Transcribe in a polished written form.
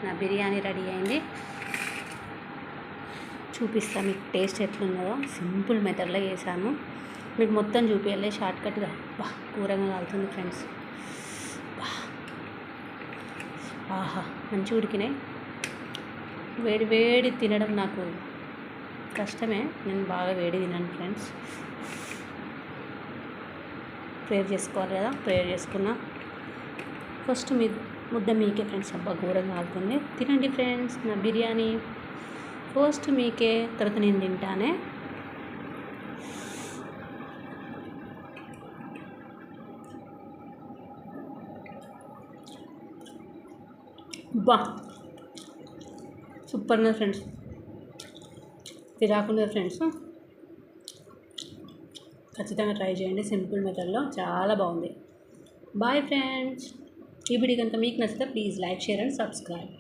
నా బిర్యానీ రెడీ అయింది. చూపిస్తా మీకు టేస్ట్ ఎట్లున్నదో. సింపుల్ మెథడ్లో చేశాను. మీకు మొత్తం చూపించాలి షార్ట్కట్గా. కూరగా కాలుతుంది ఫ్రెండ్స్. ఆహా, మంచి ఉడికినాయి. వేడి వేడి తినడం నాకు కష్టమే. నేను బాగా వేడి తినను ఫ్రెండ్స్. ప్రేయర్ చేసుకోవాలి కదా, ప్రేయర్ చేసుకున్నా. ఫస్ట్ మీ ముద్ద మీకే ఫ్రెండ్స్. అబ్బా ఘోరంగా కాలుతుంది. తినండి ఫ్రెండ్స్ నా బిర్యానీ. ఫస్ట్ మీకే, తర్వాత నేను తింటానే. బా సూపర్ ఉన్నది ఫ్రెండ్స్. తిరాకున్నది ఫ్రెండ్స్. ఖచ్చితంగా ట్రై చేయండి. సింపుల్ మెథడ్లో చాలా బాగుంది. Bye friends. ఈ వీడియో కనుక మీకు నచ్చితే please like, share and subscribe.